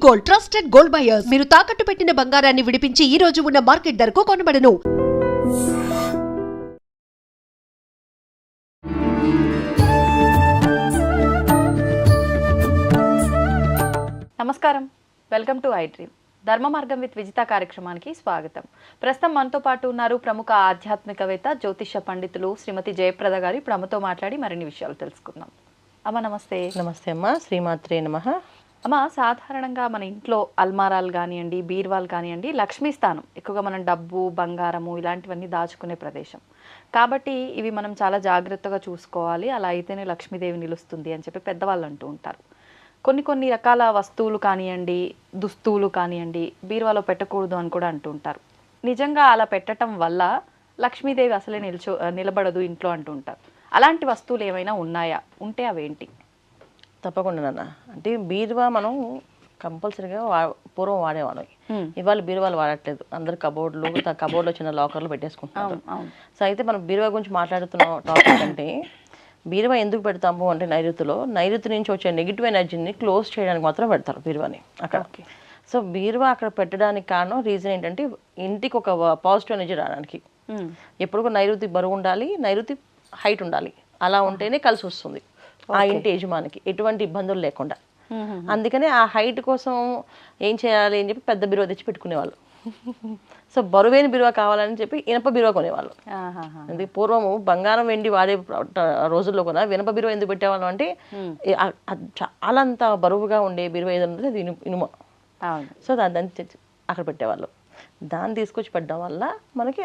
Gold, trusted gold buyers. మీరు తాకట్టు పెట్టిన బంగారాన్ని విడిపించి ఈ రోజు ఉన్న మార్కెట్ ధరకు కొనబడను. నమస్కారం, వెల్కమ్ టు ఐ డ్రీమ్. ధర్మ మార్గం విత్ విజిత కార్యక్రమానికి స్వాగతం. ప్రస్తుతం మనతో పాటు ఉన్నారు ప్రముఖ ఆధ్యాత్మికవేత్త, జ్యోతిష పండితులు శ్రీమతి జయప్రద గారు. ఇప్పుడు అమ్మతో మాట్లాడి మరిన్ని విషయాలు తెలుసుకుందాం. అమ్మ నమస్తే. నమస్తే అమ్మ, శ్రీమాత్రే నమః. అమ్మ, సాధారణంగా మన ఇంట్లో అల్మారాలు కానివ్వండి, బీర్వాలు కానివ్వండి, లక్ష్మీ స్థానం ఎక్కువగా మనం డబ్బు, బంగారము ఇలాంటివన్నీ దాచుకునే ప్రదేశం కాబట్టి ఇవి మనం చాలా జాగ్రత్తగా చూసుకోవాలి. అలా అయితేనే లక్ష్మీదేవి నిలుస్తుంది అని చెప్పి పెద్దవాళ్ళు అంటూ ఉంటారు. కొన్ని రకాల వస్తువులు కానివ్వండి, దుస్తువులు కానివ్వండి, బీరువాలో పెట్టకూడదు అని కూడా అంటూ ఉంటారు. నిజంగా అలా పెట్టడం వల్ల లక్ష్మీదేవి అసలే నిలబడదు ఇంట్లో అంటూ ఉంటారు. అలాంటి వస్తువులు ఏమైనా ఉన్నాయా? ఉంటే అవేంటి? తప్పకుండా నాన్న. అంటే బీరువా మనం కంపల్సరీగా పూర్వం వాడేవాళ్ళం. ఇవాళ బీరువాలు వాడట్లేదు. అందరు కబోర్డ్లో చిన్న లాకర్లు పెట్టేసుకుంటున్నారు. సో అయితే మనం బీరువా గురించి మాట్లాడుతున్న టాపిక్ అంటే, బీరువా ఎందుకు పెడతాము అంటే నైరుతి నుంచి వచ్చే నెగిటివ్ ఎనర్జీని క్లోజ్ చేయడానికి మాత్రం పెడతారు బీరువాని అక్కడ. సో బీరువా అక్కడ పెట్టడానికి కారణం, రీజన్ ఏంటంటే ఇంటికి ఒక పాజిటివ్ ఎనర్జీ రావడానికి. ఎప్పుడు నైరుతి బరువు ఉండాలి, నైరుతి హైట్ ఉండాలి. అలా ఉంటేనే కలిసి వస్తుంది ఆ ఇంటి యజమానికి, ఎటువంటి ఇబ్బందులు లేకుండా. అందుకనే ఆ హైట్ కోసం ఏం చేయాలి అని చెప్పి పెద్ద బీరువా తెచ్చి పెట్టుకునేవాళ్ళు. సో బరువైన బీరువా కావాలని చెప్పి ఇనప బీరువా కొనేవాళ్ళు. అందుకే పూర్వము బంగారం వెండి వాడే రోజుల్లో కూడా ఇనప బీరువా ఎందుకు పెట్టేవాళ్ళం అంటే, చాలా అంత బరువుగా ఉండే బీరువా ఏదంటే అది ఇనుమ. సో దాన్ని అక్కడ పెట్టేవాళ్ళు. దాన్ని తీసుకొచ్చి పెట్టడం వల్ల మనకి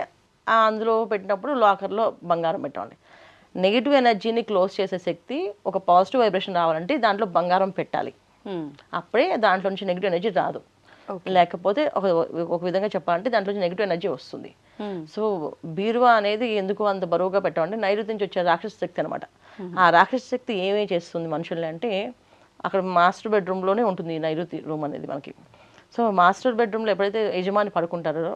అందులో పెట్టినప్పుడు లాకర్లో బంగారం పెట్టాలి. నెగిటివ్ ఎనర్జీని క్లోజ్ చేసే శక్తి, ఒక పాజిటివ్ వైబ్రేషన్ రావాలంటే దాంట్లో బంగారం పెట్టాలి. అప్పుడే దాంట్లో నుంచి నెగిటివ్ ఎనర్జీ రాదు. లేకపోతే ఒక విధంగా చెప్పాలంటే దాంట్లో నుంచి నెగిటివ్ ఎనర్జీ వస్తుంది. సో బీరువా అనేది ఎందుకు అంత బరువుగా పెట్టాలంటే, నైరుతి నుంచి వచ్చే రాక్షస శక్తి అనమాట. ఆ రాక్షస శక్తి ఏమేమి చేస్తుంది మనుషుల్ని అంటే, అక్కడ మాస్టర్ బెడ్రూమ్లోనే ఉంటుంది నైరుతి రూమ్ అనేది మనకి. సో మాస్టర్ బెడ్రూమ్లో ఎప్పుడైతే యజమాని పడుకుంటారో,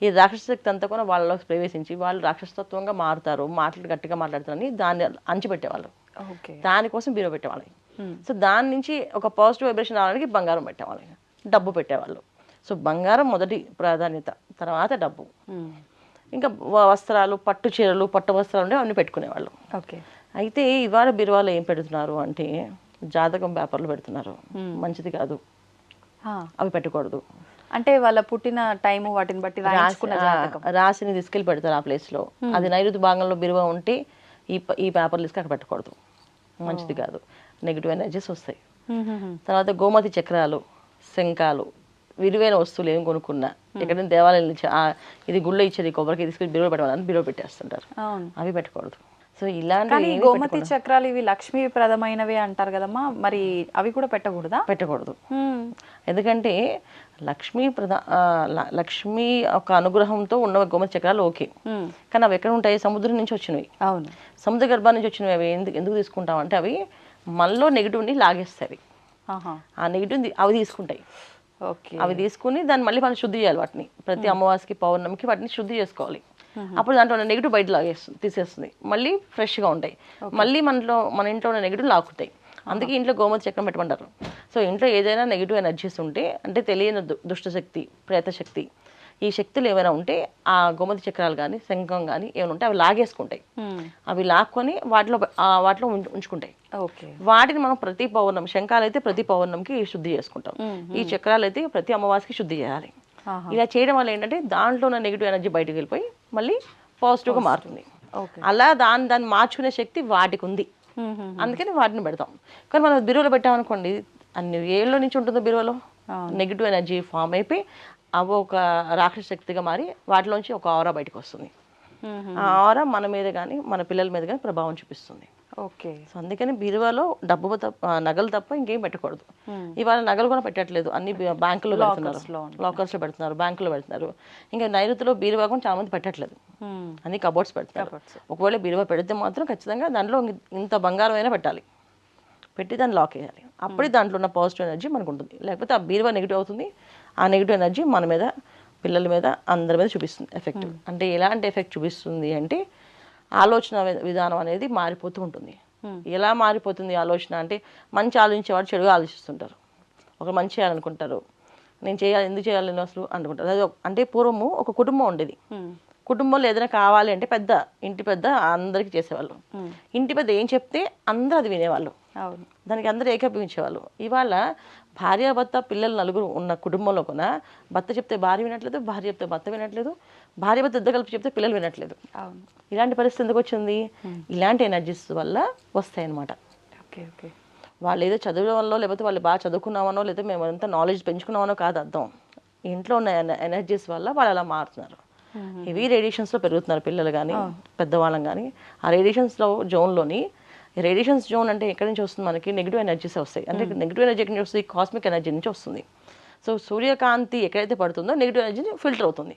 ఈ రాక్షస శక్తి అంతా కూడా వాళ్ళలో ప్రవేశించి వాళ్ళు రాక్షసత్వంగా మారుతారు, మాటలు గట్టిగా మాట్లాడతారని దాన్ని అంచిపెట్టేవాళ్ళు. దానికోసం బీరువా పెట్టేవాళ్ళు. సో దాని నుంచి ఒక పాజిటివ్ వైబ్రేషన్ రావడానికి బంగారం పెట్టేవాళ్ళు, డబ్బు పెట్టేవాళ్ళు. సో బంగారం మొదటి ప్రాధాన్యత, తర్వాత డబ్బు. ఇంకా వస్త్రాలు, పట్టు చీరలు, పట్టు వస్త్రాలు ఉండే అవన్నీ పెట్టుకునేవాళ్ళు. అయితే ఇవాళ బీరువాలో ఏం పెడుతున్నారు అంటే, జాతకం పేపర్లు పెడుతున్నారు. మంచిది కాదు, అవి పెట్టకూడదు. అంటే వాళ్ళ పుట్టిన టైము వాటిని బట్టి రాశిని తీసుకెళ్ళి పెడతారు ఆ ప్లేస్లో. అది నైరుతి భాగంలో బీరువా ఉంటే ఈ పేపర్లు తీసుకు అక్కడ పెట్టకూడదు, మంచిది కాదు, నెగిటివ్ ఎనర్జీస్ వస్తాయి. తర్వాత గోమతి చక్రాలు, శంఖాలు, విలువైన వస్తువులు ఏం కొనుక్కున్నా ఎక్కడైనా దేవాలయం ఇది గుళ్ళో ఇచ్చేది కొబ్బరికి తీసుకెళ్ళి బీరువా పెట్టాలని బీరువా పెట్టేస్తుంటారు. అవి పెట్టకూడదు. సో ఇలాంటి గోమతి చక్రాలు ఇవి లక్ష్మీప్రదమైనవి అంటారు కదమ్మా, మరి అవి కూడా పెట్టకూడదా? పెట్టకూడదు. ఎందుకంటే లక్ష్మీ ఒక అనుగ్రహంతో ఉన్న గోమతి చక్రాలు ఓకే, కానీ అవి ఎక్కడ ఉంటాయి? సముద్రం నుంచి వచ్చినవి. అవును, సముద్ర గర్భాల నుంచి వచ్చినవి. అవి ఎందుకు తీసుకుంటాం అంటే, అవి మనలో నెగిటివ్ని లాగేస్తాయి. ఆ నెగిటివ్ అవి తీసుకుంటాయి. అవి తీసుకుని దాన్ని మళ్ళీ మనం శుద్ధి చేయాలి. వాటిని ప్రతి అమావాస్యకి, పౌర్ణమికి వాటిని శుద్ధి చేసుకోవాలి. అప్పుడు దాంట్లో ఉన్న నెగిటివ్ బయట తీసేస్తుంది, మళ్ళీ ఫ్రెష్గా ఉంటాయి. మళ్ళీ మన ఇంట్లో ఉన్న నెగిటివ్ లాక్కుతాయి. అందుకే ఇంట్లో గోమతి చక్రం పెట్టమంటారు. సో ఇంట్లో ఏదైనా నెగిటివ్ ఎనర్జీస్ ఉంటే, అంటే తెలియని దుష్టశక్తి, ప్రేతశక్తి, ఈ శక్తులు ఏమైనా ఉంటే ఆ గోమతి చక్రాలు కానీ, శంఖం కానీ ఏమైనా ఉంటే అవి లాగేసుకుంటాయి. అవి లాక్కొని వాటిలో ఉంచుకుంటాయి. వాటిని మనం ప్రతి పౌర్ణమి, శంఖాలు అయితే ప్రతి పౌర్ణమికి శుద్ధి చేసుకుంటాం. ఈ చక్రాలు అయితే ప్రతి అమావాస్యకి శుద్ధి చేయాలి. ఇలా చేయడం వల్ల ఏంటంటే దాంట్లో ఉన్న నెగిటివ్ ఎనర్జీ బయటకు వెళ్ళిపోయి మళ్ళీ పాజిటివ్గా మారుతుంది. అలా దాన్ని మార్చుకునే శక్తి వాటికి ఉంది. అందుకని వాటిని పెడతాం. కానీ మనం బీరువాలో పెట్టామనుకోండి, అన్ని ఏళ్ళ నుంచి ఉంటుందో బీరువాలో నెగిటివ్ ఎనర్జీ ఫామ్ అయిపోయి అవి ఒక రాక్షస శక్తిగా మారి వాటిలోంచి ఒక ఆరా బయటకు వస్తుంది. ఆ ఆరా మన మీద కానీ, మన పిల్లల మీద కానీ ప్రభావం చూపిస్తుంది. సో అందుకని బీరువాలో డబ్బు నగలు తప్ప ఇంకేం పెట్టకూడదు. ఇవాళ నగలు కూడా పెట్టట్లేదు, అన్ని బ్యాంకులో పెడుతున్నారు, లాకర్స్లో పెడుతున్నారు, బ్యాంకులో పెడుతున్నారు. ఇంకా నైరుతిలో బీరువా కూడా చాలా మంది పెట్టట్లేదు, అన్ని కబోర్డ్స్ పెడతారు. ఒకవేళ బీరువా పెడితే మాత్రం ఖచ్చితంగా దాంట్లో ఇంత బంగారం అయినా పెట్టాలి, పెట్టి దాన్ని లాక్ వేయాలి. అప్పుడే దాంట్లో ఉన్న పాజిటివ్ ఎనర్జీ మనకు ఉంటుంది. లేకపోతే ఆ బీరువా నెగిటివ్ అవుతుంది. ఆ నెగిటివ్ ఎనర్జీ మన మీద, పిల్లల మీద, అందరి మీద చూపిస్తుంది ఎఫెక్ట్. అంటే ఎలాంటి ఎఫెక్ట్ చూపిస్తుంది అంటే, ఆలోచన విధానం అనేది మారిపోతూ ఉంటుంది. ఎలా మారిపోతుంది ఆలోచన అంటే, మంచి ఆలోచించేవాడు చెడుగా ఆలోచిస్తుంటారు, ఒక మంచి చేయాలనుకుంటారు, నేను చేయాలి ఎందుకు చేయాలి నేను అసలు అనుకుంటారు. అది అంటే పూర్వము ఒక కుటుంబం ఉండేది. కుటుంబంలో ఏదైనా కావాలి అంటే పెద్ద ఇంటి పెద్ద అందరికీ చేసేవాళ్ళు. ఇంటి పెద్ద ఏం చెప్తే అందరూ అది వినేవాళ్ళు, దానికి అందరూ ఏకీభవించేవాళ్ళు. ఇవాళ భార్యాభర్త పిల్లలు నలుగురు ఉన్న కుటుంబంలో కూడా భర్త చెప్తే భార్య వినట్లేదు, భార్య చెప్తే భర్త వినట్లేదు, భార్య భర్త ఇద్దరు కలిపి చెప్తే పిల్లలు వినట్లేదు. ఇలాంటి పరిస్థితి ఎందుకు వచ్చింది? ఇలాంటి ఎనర్జీస్ వల్ల వస్తాయన్నమాట. వాళ్ళు ఏదో చదువుల వల్ల, లేకపోతే వాళ్ళు బాగా చదువుకున్నామనో, లేదా మేము ఎంత నాలెడ్జ్ పెంచుకున్నామనో కాదు అర్థం. ఇంట్లో ఉన్న ఎనర్జీస్ వల్ల వాళ్ళు అలా మారుతున్నారు. హెవీ రేడియేషన్స్లో పెరుగుతున్నారు పిల్లలు కానీ పెద్దవాళ్ళం కానీ. ఆ రేడియేషన్స్లో జోన్లోని, రేడియేషన్స్ జోన్ అంటే ఎక్కడి నుంచి వస్తుంది? మనకి నెగిటివ్ ఎనర్జీస్ వస్తాయి. అంటే నెగిటివ్ ఎనర్జీ ఎక్కడి నుంచి వస్తుంది? కాస్మిక్ ఎనర్జీ నుంచి వస్తుంది. సో సూర్యకాంతి ఎక్కడైతే పడుతుందో నెగిటివ్ ఎనర్జీ ఫిల్టర్ అవుతుంది.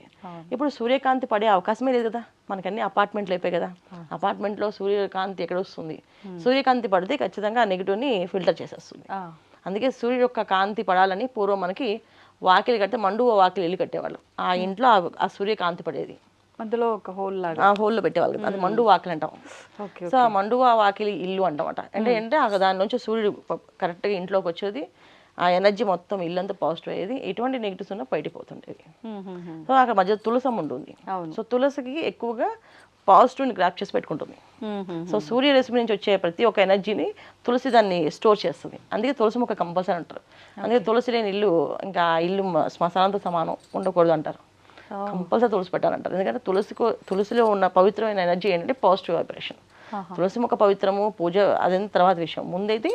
ఇప్పుడు సూర్యకాంతి పడే అవకాశమే లేదు కదా, మనకి అన్ని అపార్ట్మెంట్లు అయిపోయాయి కదా. అపార్ట్మెంట్లో సూర్యకాంతి ఎక్కడ వస్తుంది? సూర్యకాంతి పడితే ఖచ్చితంగా ఆ నెగిటివ్ని ఫిల్టర్ చేసేస్తుంది. అందుకే సూర్యుడు యొక్క కాంతి పడాలని పూర్వం మనకి వాకిలి కడితే మండువ వాకిలి ఇల్లు కట్టేవాళ్ళు. ఆ ఇంట్లో ఆ సూర్యకాంతి పడేది, మధ్యలో ఒక హోల్ లాగా, ఆ హోల్లో పెట్టేవాళ్ళు. అది మండు వాకిలి అంటాం. సో ఆ మండువ వాకిలి ఇల్లు అంటామట. అంటే దాని నుంచి సూర్యుడు కరెక్ట్గా ఇంట్లోకి వచ్చేది, ఆ ఎనర్జీ మొత్తం ఇల్లంతా పాజిటివ్ అయ్యేది, ఎటువంటి నెగిటివ్స్ ఉన్నా బయటికి పోతుండేది. సో అక్కడ మధ్య తులసం ఉంటుంది. సో తులసికి ఎక్కువగా పాజిటివ్ని గ్రాప్ చేసి పెట్టుకుంటుంది. సో సూర్య రశ్మి నుంచి వచ్చే ప్రతి ఒక్క ఎనర్జీని తులసి దాన్ని స్టోర్ చేస్తుంది. అందుకే తులసి మొక్క కంపల్సరీ అంటారు. అందుకే తులసి లేని ఇల్లు ఇంకా ఇల్లు శ్మశానంతో సమానం, ఉండకూడదు అంటారు. కంపల్సరీ తులసి పెట్టాలంటారు. ఎందుకంటే తులసిలో ఉన్న పవిత్రమైన ఎనర్జీ ఏంటంటే పాజిటివ్ వైబ్రేషన్. తులసి మొక్క పవిత్రము పూజ అదంతా తర్వాత విషయం. ముందైతే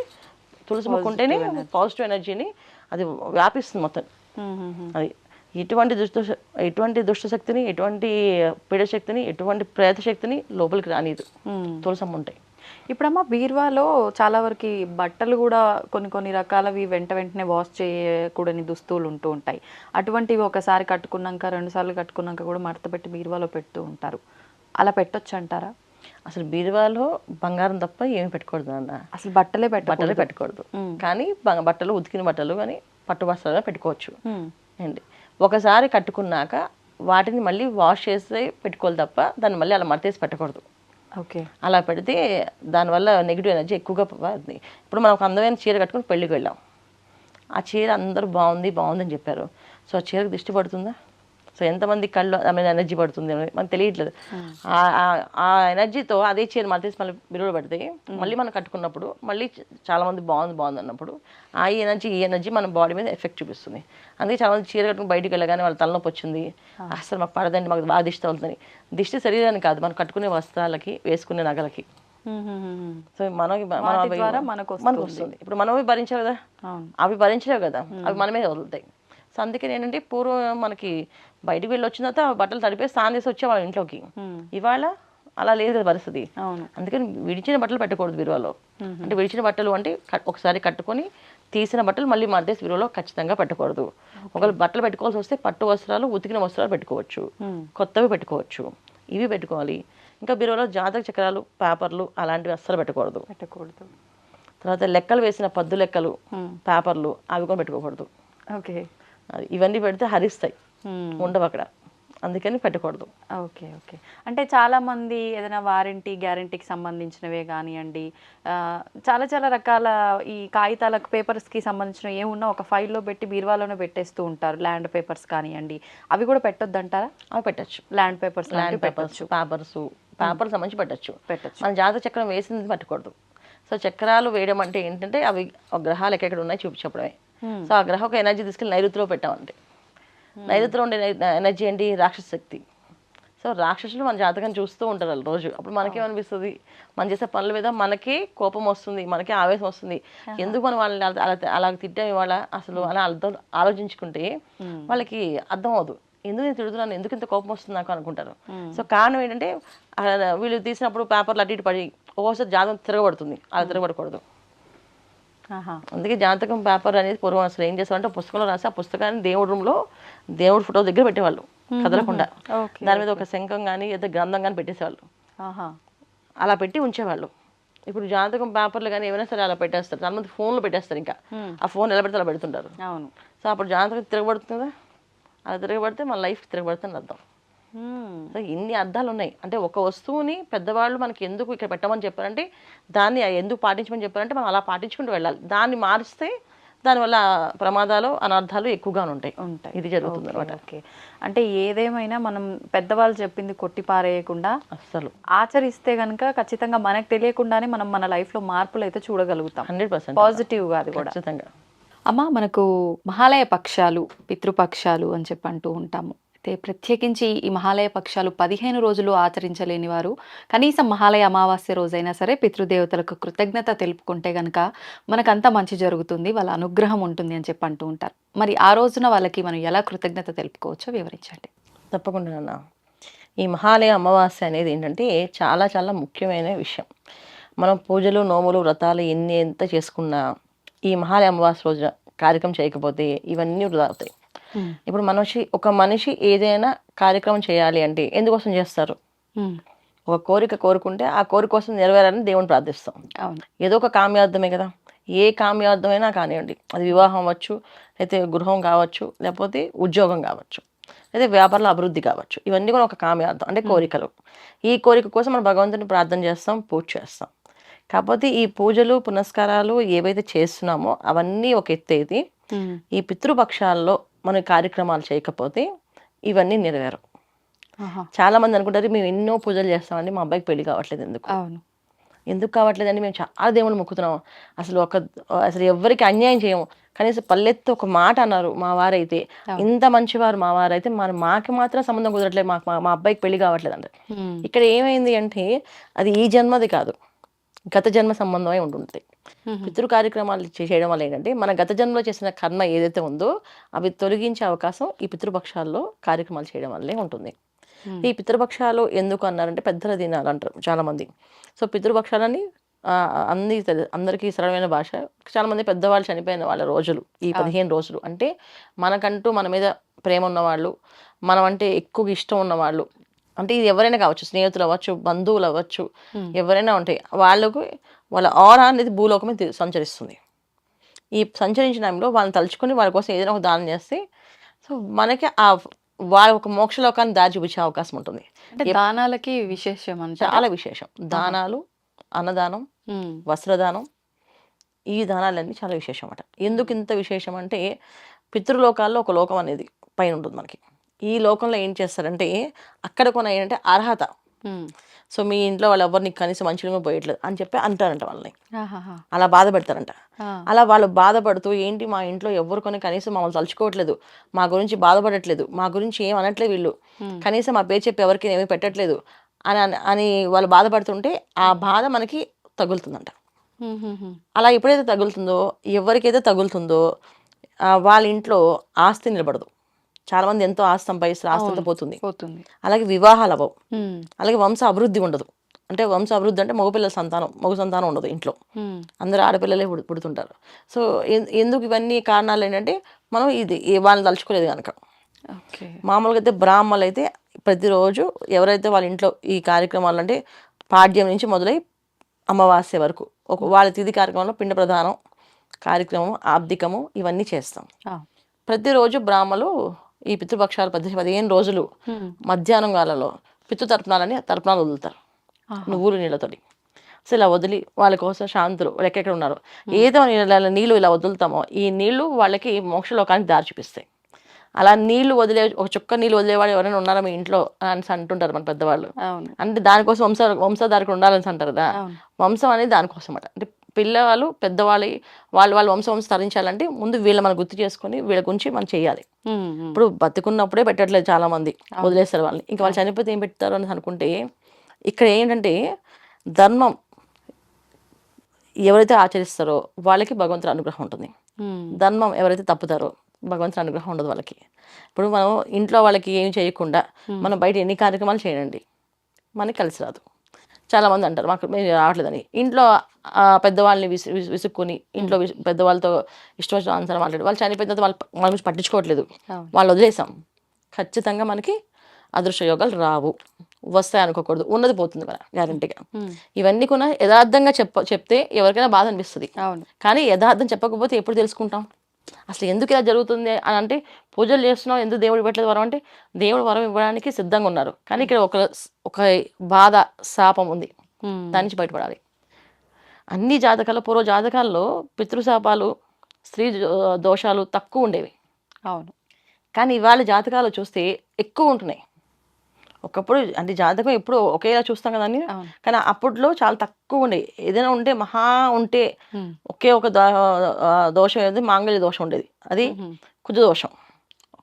తులసి మొక్క ఉంటేనే పాజిటివ్ ఎనర్జీని అది వ్యాపిస్తుంది మొత్తం. అది ఎటువంటి దుష్ట శక్తిని, ఎటువంటి పీడ శక్తిని, ఎటువంటి ప్రేత శక్తిని లోపలికి రానిదు తులసమ్మ ఉంటాయి. ఇప్పుడమ్మా బీరువాలో చాలా వరకు బట్టలు కూడా కొన్ని రకాలవి వెంటనే వాష్ చేయకూడని దుస్తువులు ఉంటూ ఉంటాయి. అటువంటివి ఒకసారి కట్టుకున్నాక 2 సార్లు కట్టుకున్నాక కూడా మడత పెట్టి బీరువాలో పెడుతూ ఉంటారు. అలా పెట్టొచ్చు అంటారా? అసలు బీరువాలో బంగారం తప్ప ఏమి పెట్టకూడదు అన్న. అసలు బట్టలే పెట్టకూడదు. కానీ బట్టలు ఉతికిన బట్టలు కానీ పట్టు వస్త్రాలు పెట్టుకోవచ్చు అండి. ఒకసారి కట్టుకున్నాక వాటిని మళ్ళీ వాష్ చేసి పెట్టుకోవాలి తప్ప దాన్ని మళ్ళీ అలా మడతేసి పెట్టకూడదు. అలా పెడితే దానివల్ల నెగిటివ్ ఎనర్జీ ఎక్కువగా పోతుంది. ఇప్పుడు మనం ఒక అందమైన చీర కట్టుకుని పెళ్ళికి వెళ్ళాం, ఆ చీర అందరూ బాగుంది అని చెప్పారు. సో ఆ చీరకు దిష్టి పడుతుందా? సో ఎంతమంది కళ్ళు ఎనర్జీ పడుతుంది మనకు తెలియట్లేదు. ఆ ఎనర్జీతో అదే చీర మళ్ళీ బిరువులో పెడితే మళ్ళీ మనం కట్టుకున్నప్పుడు మళ్ళీ చాలా మంది బాగుంది అన్నప్పుడు ఈ ఎనర్జీ మన బాడీ మీద ఎఫెక్ట్ చూపిస్తుంది. అందుకే చాలా మంది చీర కట్టుకుని బయటికి వెళ్ళగానే వాళ్ళ తలనొప్పి వచ్చింది, అసలు మాకు పడదండి, మాకు బాగా దిష్టి అవుతుంది. దిష్టి శరీరానికి కాదు, మనం కట్టుకునే వస్త్రాలకి, వేసుకునే నగలకి. సో మనకు వస్తుంది. ఇప్పుడు మనమే భరించాలి కదా, అవి భరించలేవు కదా, అవి మనమే వదులుతాయి. సో అందుకని ఏంటంటే పూర్వం మనకి బయటకు వెళ్ళి వచ్చిన తర్వాత బట్టలు తడిపేసి స్నానం చేసి వచ్చేవాళ్ళ ఇంట్లోకి. ఇవాళ అలా లేదు కదా పరిస్థితి. అందుకని విడిచిన బట్టలు పెట్టకూడదు బీరువాలో. అంటే విడిచిన బట్టలు అంటే ఒకసారి కట్టుకొని తీసిన బట్టలు మళ్ళీ మధ్య బీరువాలో ఖచ్చితంగా పెట్టకూడదు. ఒకవేళ బట్టలు పెట్టుకోవాల్సి వస్తే పట్టు వస్త్రాలు, ఉతికిన వస్త్రాలు పెట్టుకోవచ్చు, కొత్తవి పెట్టుకోవచ్చు, ఇవి పెట్టుకోవాలి. ఇంకా బీరువాలో జాతక చక్రాలు, పేపర్లు అలాంటివి అస్సలు పెట్టకూడదు. తర్వాత లెక్కలు వేసిన పద్దు లెక్కలు, పేపర్లు అవి కూడా పెట్టుకోకూడదు. ఇవన్నీ పెడితే హరిస్తాయి, ఉండవు అక్కడ, అందుకని పెట్టకూడదు. ఓకే. అంటే చాలా మంది ఏదైనా వారంటీ గ్యారంటీకి సంబంధించినవే కానివ్వండి, చాలా రకాల ఈ కాగితాలకు పేపర్స్కి సంబంధించినవి ఏమున్నా ఒక ఫైల్లో పెట్టి బీరువాలోనే పెట్టేస్తూ ఉంటారు. ల్యాండ్ పేపర్స్ కానివ్వండి, అవి కూడా పెట్టొద్దు అంటారా? అవి పెట్టచ్చు. ల్యాండ్ పేపర్స్ పేపర్స్ సంబంధించి పెట్టచ్చు. మన జాతక చక్రం వేసింది పెట్టకూడదు. సో చక్రాలు వేయడం అంటే ఏంటంటే అవి గ్రహాలు ఎక్కడెక్కడ ఉన్నాయి చూపించడమే. సో ఆ గ్రహం ఒక ఎనర్జీ తీసుకెళ్ళి నైరుతిలో పెట్టామంటే, నైరుతిలో ఉండే ఎనర్జీ ఏంటి? రాక్షస శక్తి. సో రాక్షసులు మన జాతకం చూస్తూ ఉంటారు వాళ్ళు రోజు. అప్పుడు మనకేమనిపిస్తుంది? మనం చేసే పనుల మీద మనకి కోపం వస్తుంది, మనకి ఆవేశం వస్తుంది. ఎందుకు మనం వాళ్ళని అలా తిట్టాం ఇవాళ అసలు అలా ఆలోచించుకుంటే వాళ్ళకి అర్థం అవదు. ఎందుకు నేను తిడుతున్నాను, ఎందుకు ఇంత కోపం వస్తుంది నాకు అనుకుంటారు. సో కారణం ఏంటంటే వీళ్ళు తీసినప్పుడు పేపర్లు అటు ఇటు పడి ఒక్కోసారి జాతకం తిరగబడుతుంది, అలా తిరగబడకూడదు. అందుకే జాతకం పేపర్ అనేది పూర్వం అసలు ఏం చేస్తారంటే పుస్తకంలో రాసి ఆ పుస్తకాన్ని దేవుడి రూమ్లో దేవుడి ఫోటో దగ్గర పెట్టేవాళ్ళు కదలకుండా. దాని మీద ఒక శంఖం కానీ ఏదో గ్రంథం కానీ పెట్టేసేవాళ్ళు, అలా పెట్టి ఉంచేవాళ్ళు. ఇప్పుడు జాతకం పేపర్లు కానీ ఏమైనా సరే అలా పెట్టేస్తారు. చాలా మంది ఫోన్లో పెట్టేస్తారు, ఇంకా ఆ ఫోన్ ఎలా పెడితే అలా పెడుతుంటారు. సో అప్పుడు జాతకం తిరగబడుతుంది కదా, అలా తిరగబడితే మన లైఫ్ తిరగబడుతుంది అర్థం. సో ఇన్ని అర్థాలు ఉన్నాయి. అంటే ఒక వస్తువుని పెద్దవాళ్ళు మనకి ఎందుకు ఇక్కడ పెట్టమని చెప్పారంటే, దాన్ని ఎందుకు పాటించమని చెప్పారంటే మనం అలా పాటించుకుంటూ వెళ్ళాలి. దాన్ని మారిస్తే దానివల్ల ప్రమాదాలు అనర్థాలు ఎక్కువగా ఉంటాయి. ఉంటాయి. ఇది జరుగుతుంది అనమాట. ఓకే. అంటే ఏదేమైనా మనం పెద్దవాళ్ళు చెప్పింది కొట్టి పారేయకుండా అస్సలు ఆచరిస్తే గనుక ఖచ్చితంగా మనకు తెలియకుండానే మనం మన లైఫ్లో మార్పులు అయితే చూడగలుగుతాం. 100% పాజిటివ్గా అది కూడా. ఖచ్చితంగా. అమ్మ, మనకు మహాలయ పక్షాలు, పితృపక్షాలు అని చెప్పి అంటూ ఉంటాము. అయితే ప్రత్యేకించి ఈ మహాలయ పక్షాలు 15 రోజులు ఆచరించలేని వారు కనీసం మహాలయ అమావాస్య రోజైనా సరే పితృదేవతలకు కృతజ్ఞత తెలుపుకుంటే గనక మనకంతా మంచి జరుగుతుంది, వాళ్ళ అనుగ్రహం ఉంటుంది అని చెప్పి అంటూ ఉంటారు. మరి ఆ రోజున వాళ్ళకి మనం ఎలా కృతజ్ఞత తెలుపుకోవచ్చో వివరించండి. తప్పకుండా నాన్న. ఈ మహాలయ అమావాస్య అనేది ఏంటంటే చాలా చాలా ముఖ్యమైన విషయం. మనం పూజలు, నోములు, వ్రతాలు ఎంత చేసుకున్నా ఈ మహాలయ అమావాస్య రోజున కార్యక్రమం చేయకపోతే ఇవన్నీ వృధా అవుతాయి. ఇప్పుడు ఒక మనిషి ఏదైనా కార్యక్రమం చేయాలి అంటే ఎందుకోసం చేస్తారు? ఒక కోరిక కోరుకుంటే ఆ కోరిక కోసం నెరవేరాలని దేవుని ప్రార్థిస్తాం. ఏదో ఒక కామ్యార్థమే కదా. ఏ కామ్యార్థమైనా కానివ్వండి, అది వివాహం అవ్వచ్చు, అయితే గృహం కావచ్చు, లేకపోతే ఉద్యోగం కావచ్చు, అయితే వ్యాపారంలో అభివృద్ధి కావచ్చు. ఇవన్నీ కూడా ఒక కామ్యార్థం అంటే కోరికలు. ఈ కోరిక కోసం మనం భగవంతుని ప్రార్థన చేస్తాం, పూజ చేస్తాం. కాకపోతే ఈ పూజలు పునస్కారాలు ఏవైతే చేస్తున్నామో అవన్నీ ఒక ఎత్తు అయితే ఈ పితృపక్షాల్లో మన కార్యక్రమాలు చేయకపోతే ఇవన్నీ నెరవేరు. చాలా మంది అనుకుంటారు మేము ఎన్నో పూజలు చేస్తామండి, మా అబ్బాయికి పెళ్లి కావట్లేదు. ఎందుకు కావట్లేదండి? మేము చాలా దేవుళ్ళు మొక్కుతున్నాం, అసలు ఎవరికి అన్యాయం చేయము, కనీసం పల్లెత్తు ఒక మాట అన్నారు మా వారైతే, ఇంత మంచివారు మా వారైతే, మాకు మాత్రం సంబంధం కుదరట్లేదు, మా అబ్బాయికి పెళ్లి కావట్లేదు అంటే ఇక్కడ ఏమైంది అంటే అది ఈ జన్మది కాదు, గత జన్మ సంబంధమై ఉంటుంది. పితృ కార్యక్రమాలు చేయడం వల్ల ఏంటంటే మన గత జన్మలో చేసిన కర్మ ఏదైతే ఉందో అవి తొలగించే అవకాశం ఈ పితృపక్షాల్లో కార్యక్రమాలు చేయడం వల్లే ఉంటుంది. ఈ పితృపక్షాలు ఎందుకు అన్నారంటే పెద్దల దినాలు అంటారు చాలా మంది. సో పితృపక్షాలని అందరికీ సరళమైన భాష. చాలా మంది పెద్దవాళ్ళు చనిపోయిన వాళ్ళ రోజులు ఈ 15 రోజులు అంటే మనకంటూ మన మీద ప్రేమ ఉన్నవాళ్ళు, మనం అంటే ఎక్కువ ఇష్టం ఉన్నవాళ్ళు, అంటే ఇది ఎవరైనా కావచ్చు, స్నేహితులు అవ్వచ్చు, బంధువులు అవ్వచ్చు, ఎవరైనా ఉంటాయి, వాళ్ళ ఆరా అనేది భూలోకమే సంచరిస్తుంది. ఈ సంచరించిన టైంలో వాళ్ళని తలుచుకొని వాళ్ళ కోసం ఏదైనా ఒక దానం చేస్తే సో మనకి వాళ్ళ ఒక మోక్షలోకాన్ని దారి చూపించే అవకాశం ఉంటుంది. అంటే దానాలకి విశేషం చాలా విశేషం. దానాలు, అన్నదానం, వస్త్రదానం, ఈ దానాలన్నీ చాలా విశేషం అన్నమాట. ఎందుకు ఇంత విశేషం అంటే పితృలోకాల్లో ఒక లోకం అనేది పైన ఉంటుంది మనకి. ఈ లోకంలో ఏం చేస్తారంటే అక్కడ కొన ఏంటంటే అర్హత. సో మీ ఇంట్లో వాళ్ళు ఎవరు నీకు కనీసం మంచిగా పోయట్లేదు అని చెప్పి అంటారంట వాళ్ళని, అలా బాధ పెడతారంట. అలా వాళ్ళు బాధపడుతూ ఏంటి మా ఇంట్లో ఎవరు కొని కనీసం మమ్మల్ని తలుచుకోవట్లేదు, మా గురించి బాధపడట్లేదు, మా గురించి ఏం అనట్లేదు వీళ్ళు, కనీసం మా పేరు చెప్పి ఎవరికి ఏమీ పెట్టట్లేదు అని వాళ్ళు బాధపడుతుంటే ఆ బాధ మనకి తగులుతుందంట. అలా ఎప్పుడైతే తగులుతుందో, ఎవరికైతే తగులుతుందో వాళ్ళ ఇంట్లో ఆస్తి నిలబడదు. చాలా మంది ఎంతో ఆస్తి సంపాదిస్తారు, ఆస్తి పోతుంది. అలాగే వివాహాలు అవ్వవు, అలాగే వంశ అభివృద్ధి ఉండదు. అంటే వంశ అభివృద్ధి అంటే మగ సంతానం ఉండదు ఇంట్లో, అందరూ ఆడపిల్లలే పుడుతుంటారు. సో ఎందుకు ఇవన్నీ కారణాలు ఏంటంటే మనం వాళ్ళని తలుచుకోలేదు కనుక. మామూలుగా అయితే బ్రాహ్మణులు అయితే ప్రతిరోజు ఎవరైతే వాళ్ళ ఇంట్లో ఈ కార్యక్రమాలు అంటే పాడ్యం నుంచి మొదలై అమావాస్య వరకు వాళ్ళ తిథి కార్యక్రమంలో పిండ ప్రధానం కార్యక్రమం, ఆబ్దికము ఇవన్నీ చేస్తాం. ప్రతిరోజు బ్రాహ్మలు ఈ పితృపక్షాలు 15 రోజులు మధ్యాహ్నం కాలంలో తర్పణాలు వదులుతారు నువ్వులు నీళ్ళతోటి. సో ఇలా వదిలి వాళ్ళ కోసం శాంతులు ఎక్కడెక్కడ ఉన్నారు ఏదో నీళ్ళు ఇలా వదులుతామో ఈ నీళ్లు వాళ్ళకి మోక్షలోకానికి దారి చూపిస్తాయి. అలా నీళ్లు ఒక చుక్క నీళ్ళు వదిలేవాడు ఎవరైనా ఉన్నారా మీ ఇంట్లో అని అంటుంటారు మన పెద్దవాళ్ళు. అంటే దానికోసం వంశధారకు ఉండాలని అంటారు కదా. వంశం అనేది దానికోసం అన్నమాట. అంటే పిల్లవాళ్ళు పెద్దవాళ్ళు వాళ్ళ వంశం తరించాలంటే ముందు వీళ్ళ మనం గుర్తు చేసుకొని వీళ్ళ గురించి మనం చేయాలి. ఇప్పుడు బతుకున్నప్పుడే పెట్టట్లేదు చాలా మంది, వదిలేస్తారు వాళ్ళని. ఇంకా వాళ్ళు చనిపోతే ఏం పెడతారు అని అనుకుంటే ఇక్కడ ఏంటంటే ధర్మం ఎవరైతే ఆచరిస్తారో వాళ్ళకి భగవంతుడి అనుగ్రహం ఉంటుంది. ధర్మం ఎవరైతే తప్పుతారో భగవంతుడి అనుగ్రహం ఉండదు వాళ్ళకి. ఇప్పుడు మనం ఇంట్లో వాళ్ళకి ఏం చేయకుండా మనం బయట ఎన్ని కార్యక్రమాలు చేయండి మనకి కలిసి రాదు. చాలా మంది అంటారు మాకు మేము రావట్లేదని. ఇంట్లో పెద్దవాళ్ళని విసుక్కుని ఇంట్లో పెద్దవాళ్ళతో ఇష్టం వచ్చిన ఆన్సర్ మాట్లాడి వాళ్ళు చనిపోయిన తర్వాత వాళ్ళ గురించి పట్టించుకోవట్లేదు, వాళ్ళు వదిలేసాం. ఖచ్చితంగా మనకి అదృష్ట యోగాలు రావు, వస్తాయి అనుకోకూడదు, ఉన్నది పోతుంది మన గ్యారంటీగా. ఇవన్నీ కూడా యథార్థంగా చెప్తే ఎవరికైనా బాధ అనిపిస్తుంది. కానీ యథార్థం చెప్పకపోతే ఎప్పుడు తెలుసుకుంటాం అసలు ఎందుకు ఇలా జరుగుతుంది అని? అంటే పూజలు చేస్తున్నాం, ఎందుకు దేవుడు ఇవ్వట్లేదు వరం అంటే దేవుడు వరం ఇవ్వడానికి సిద్ధంగా ఉన్నారు. కానీ ఇక్కడ ఒక బాధ శాపం ఉంది, దాని నుంచి బయటపడాలి. అన్ని జాతకాల్లో పూర్వ జాతకాల్లో పితృశాపాలు స్త్రీ దోషాలు తక్కువ ఉండేవి. అవును. కానీ ఇవాళ జాతకాలు చూస్తే ఎక్కువ ఉంటున్నాయి. ఒకప్పుడు అంటే జాతకం ఎప్పుడు ఒకేలా చూస్తాం కదా అని, అవును. కానీ అప్పట్లో చాలా తక్కువ ఉండేవి. ఏదైనా ఉంటే మహా ఉంటే ఒకే ఒక దోషం ఏది మాంగళ్య దోషం ఉండేది, అది కుజ దోషం.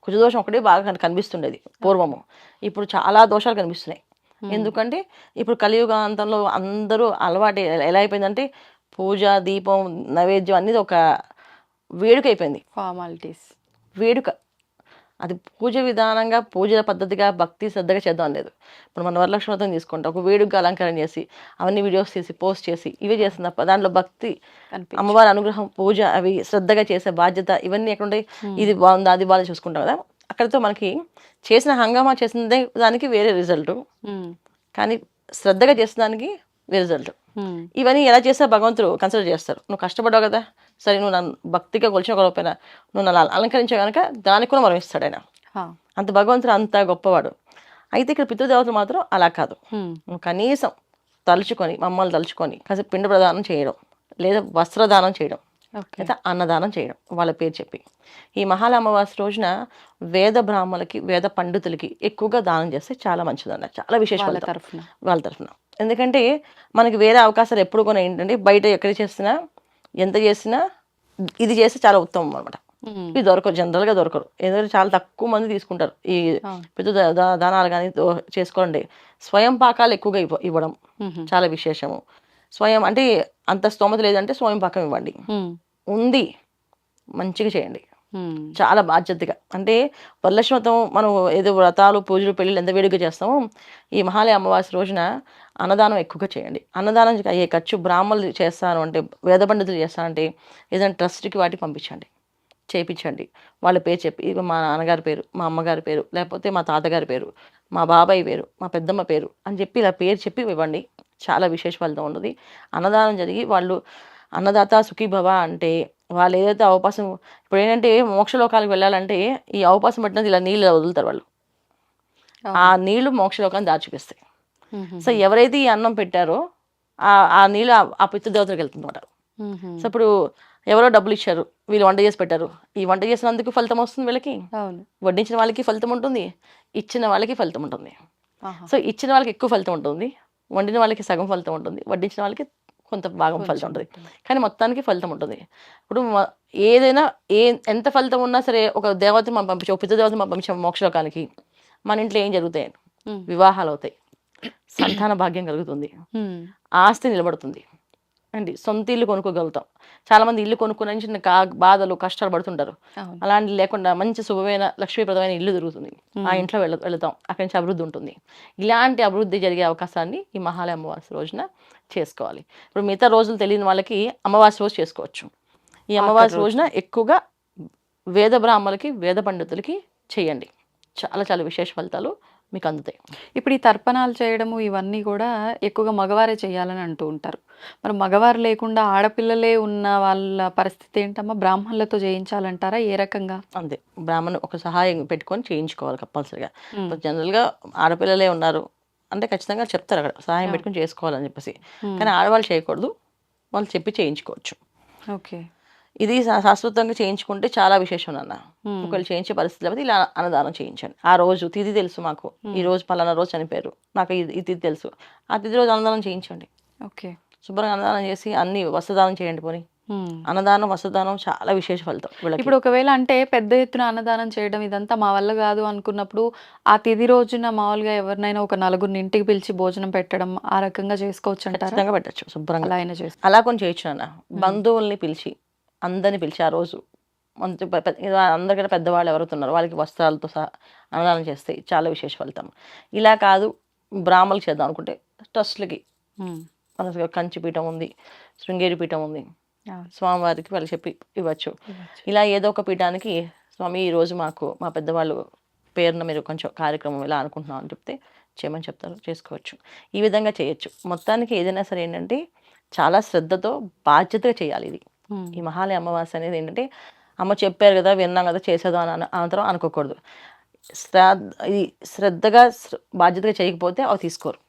కుజ దోషం ఒకటే బాగా కనిపిస్తుండేది పూర్వము. ఇప్పుడు చాలా దోషాలు కనిపిస్తున్నాయి. ఎందుకంటే ఇప్పుడు కలియుగాంతంలో అందరూ అలవాటు ఎలా అయిపోయిందంటే పూజ, దీపం, నైవేద్యం అనేది ఒక వేడుక అయిపోయింది. ఫార్మాలిటీస్. వేడుక. అది పూజ విధానంగా, పూజ పద్ధతిగా, భక్తి శ్రద్ధగా చేద్దాం లేదు. ఇప్పుడు మన వరలక్ష్మి వ్రతం తీసుకుంటాం, ఒక వేడుకగా అలంకరణ చేసి అవన్నీ వీడియోస్ చేసి పోస్ట్ చేసి ఇవే చేస్తుంది తప్ప దాంట్లో భక్తి, అమ్మవారి అనుగ్రహం, పూజ అవి శ్రద్ధగా చేసే బాధ్యత ఇవన్నీ ఎక్కడ ఉంటాయి? ఇది బాగుందా అది బాగా చూసుకుంటాం కదా. అక్కడితో మనకి చేసిన హంగామా చేసిన దానికి వేరే రిజల్ట్, కానీ శ్రద్ధగా చేసిన దానికి వేరే రిజల్ట్. ఇవన్నీ ఎలా చేస్తే భగవంతుడు కన్సిడర్ చేస్తారు. నువ్వు కష్టపడ్డావు కదా, సరే నువ్వు నన్ను భక్తిగా కొలిచిన కొలపైనా నువ్వు నన్ను అలంకరించావు కనుక దానికి కూడా మనం ఇస్తాడు ఆయన. అంత భగవంతుడు అంత గొప్పవాడు. అయితే ఇక్కడ పితృదేవతలు మాత్రం అలా కాదు. నువ్వు కనీసం తలుచుకొని, మమ్మల్ని తలుచుకొని కాసేపు పిండ ప్రదానం చేయడం, లేదా వస్త్రదానం చేయడం, లేదా అన్నదానం చేయడం వాళ్ళ పేరు చెప్పి. ఈ మహాలయ అమావాస్య రోజున వేద బ్రాహ్మణులకి, వేద పండితులకి ఎక్కువగా దానం చేస్తే చాలా మంచిదన్న, చాలా విశేషం వాళ్ళ తరఫున. ఎందుకంటే మనకి వేరే అవకాశాలు ఎప్పుడు కూడా ఏంటంటే బయట ఎక్కడ చేసినా ఎంత చేసినా ఇది చేస్తే చాలా ఉత్తమం అనమాట. ఇవి దొరకరు, జనరల్గా దొరకరు. ఎందుకంటే చాలా తక్కువ మంది తీసుకుంటారు ఈ పితృ దానాలు కానీ చేసుకోండి. స్వయం పాకాలు ఎక్కువగా ఇవ్వడం చాలా విశేషము. స్వయం అంటే అంత స్తోమత లేదంటే స్వయం పాకం ఇవ్వండి. ఉంది మంచిగా చేయండి, చాలా బాధ్యతగా. అంటే వరలక్ష్మి వ్రతం మనం ఏదో వ్రతాలు, పూజలు, పెళ్ళిళ్ళు ఎంత వేడుకగా చేస్తామో ఈ మహాలయ అమావాస్య రోజున అన్నదానం ఎక్కువగా చేయండి. అన్నదానం అయ్యే ఖర్చు బ్రాహ్మణులు చేస్తాను అంటే, వేద పండితులు చేస్తానంటే ఏదైనా ట్రస్ట్కి వాటికి పంపించండి, చేయించండి. వాళ్ళ పేరు చెప్పి, మా నాన్నగారి పేరు, మా అమ్మగారి పేరు, లేకపోతే మా తాతగారి పేరు, మా బాబాయ్ పేరు, మా పెద్దమ్మ పేరు అని చెప్పి ఇలా పేరు చెప్పి ఇవ్వండి. చాలా విశేష ఫలితం ఉన్నది. అన్నదానం జరిగి వాళ్ళు అన్నదాత సుఖీభవ అంటే వాళ్ళు ఏదైతే అవకాశం, ఇప్పుడు ఏంటంటే మోక్షలోకాలకు వెళ్ళాలంటే ఈ అవకాశం పట్టినది ఇలా నీళ్ళు వదులుతారు వాళ్ళు, ఆ నీళ్లు మోక్షలోకాన్ని దారి చూపిస్తాయి. సో ఎవరైతే ఈ అన్నం పెట్టారో ఆ నీళ్ళు ఆ పితృదేవతలకు వెళ్తుందన్నమాట. సో ఇప్పుడు ఎవరో డబ్బులు ఇచ్చారు, వీళ్ళు వంట చేసి పెట్టారు, ఈ వంట చేసినందుకు ఫలితం వస్తుంది వీళ్ళకి, వడ్డించిన వాళ్ళకి ఫలితం ఉంటుంది, ఇచ్చిన వాళ్ళకి ఫలితం ఉంటుంది. సో ఇచ్చిన వాళ్ళకి ఎక్కువ ఫలితం ఉంటుంది, వండిన వాళ్ళకి సగం ఫలితం ఉంటుంది, వడ్డించిన వాళ్ళకి కొంత భాగం ఫలితం ఉంటుంది, కానీ మొత్తానికి ఫలితం ఉంటుంది. ఇప్పుడు ఏదైనా ఎంత ఫలితం ఉన్నా సరే ఒక దేవతని మనం పంపించాం, ఒక పితృదేవతని మనం పంపించాం మోక్షలోకానికి, మన ఇంట్లో ఏం జరుగుతాయి? వివాహాలు అవుతాయి, సంతాన భాగ్యం కలుగుతుంది, ఆస్తి నిలబడుతుంది అండి, సొంత ఇల్లు కొనుక్కోగలుగుతాం. చాలా మంది ఇల్లు కొనుక్కునే చిన్న బాధలు కష్టాలు పడుతుంటారు. అలాంటి లేకుండా మంచి శుభమైన లక్ష్మీప్రదమైన ఇల్లు దొరుకుతుంది, ఆ ఇంట్లో వెళతాం, అక్కడి నుంచి అభివృద్ధి ఉంటుంది. ఇలాంటి అభివృద్ధి జరిగే అవకాశాన్ని ఈ మహాలయ అమావాస్య రోజున చేసుకోవాలి. ఇప్పుడు మిగతా రోజులు తెలియని వాళ్ళకి అమావాస్య రోజు చేసుకోవచ్చు. ఈ అమావాస్య రోజున ఎక్కువగా వేద బ్రాహ్మణులకి, వేద పండితులకి చేయండి, చాలా చాలా విశేష ఫలితాలు మీకు అందుతాయి. ఇప్పుడు ఈ తర్పణాలు చేయడము ఇవన్నీ కూడా ఎక్కువగా మగవారే చేయాలని అంటూ ఉంటారు. మరి మగవారు లేకుండా ఆడపిల్లలే ఉన్న వాళ్ళ పరిస్థితి ఏంటమ్మా? బ్రాహ్మణులతో చేయించాలంటారా? ఏ రకంగా? అంతే, బ్రాహ్మణ్ ఒక సహాయం పెట్టుకొని చేయించుకోవాలి కంపల్సరీగా. జనరల్గా ఆడపిల్లలే ఉన్నారు అంటే ఖచ్చితంగా చెప్తారు అక్కడ సహాయం పెట్టుకొని చేసుకోవాలని చెప్పేసి, కానీ ఆడవాళ్ళు చేయకూడదు, వాళ్ళు చెప్పి చేయించుకోవచ్చు. ఓకే, ఇది శాశ్వతంగా చేయించుకుంటే చాలా విశేషం అన్న. ఒకవేళ చేయించే పరిస్థితి లేకపోతే ఇలా అన్నదానం చేయించండి. ఆ రోజు తిథి తెలుసు మాకు, ఈ రోజు పలానా రోజు చనిపోయారు, నాకు ఈ తిథి తెలుసు, ఆ తిథి రోజు అన్నదానం చేయించండి. ఓకే, శుభ్రంగా అన్నదానం చేసి అన్ని వస్త్రదానం చేయండి. పోనీ అన్నదానం, వస్త్రదానం చాలా విశేష ఫలితం. ఇప్పుడు ఒకవేళ అంటే పెద్ద ఎత్తున అన్నదానం చేయడం ఇదంతా మా వల్ల కాదు అనుకున్నప్పుడు ఆ తిథి రోజున మామూలుగా ఎవరినైనా ఒక నలుగురిని ఇంటికి పిలిచి భోజనం పెట్టడం ఆ రకంగా చేసుకోవచ్చు అంటారా? ఖచ్చితంగా పెట్టచ్చు, శుభ్రంగా అలా అయినా చేసుకో, అలా కొన్ని చేయొచ్చు అన్న. బంధువుల్ని పిలిచి అందరిని పిలిచి ఆ రోజు అందరికన్నా పెద్దవాళ్ళు ఎవరుతున్నారు వాళ్ళకి వస్త్రాలతో సహా అన్నదానం చేస్తే చాలా విశేష ఫలితం. ఇలా కాదు బ్రాహ్మణులకు చేద్దాం అనుకుంటే ట్రస్ట్లకి, మన కంచి పీఠం ఉంది, శృంగేరి పీఠం ఉంది, స్వామివారికి వాళ్ళు చెప్పి ఇవ్వచ్చు. ఇలా ఏదో ఒక పీఠానికి స్వామి ఈరోజు మాకు మా పెద్దవాళ్ళు పేరున మీరు కొంచెం కార్యక్రమం ఇలా అనుకుంటున్నాం అని చెప్తే చేయమని చెప్తారు, చేసుకోవచ్చు. ఈ విధంగా చేయొచ్చు. మొత్తానికి ఏదైనా సరే ఏంటంటే చాలా శ్రద్ధతో బాధ్యతగా చేయాలి. ఇది ఈ మహాలయ అమావాస్య అనేది ఏంటంటే అమ్మ చెప్పారు కదా, విన్నాం కదా, చేసేదాం అని అనంతరం అనుకోకూడదు. ఇది శ్రద్ధగా బాధ్యతగా చేయకపోతే అవి తీసుకోరు.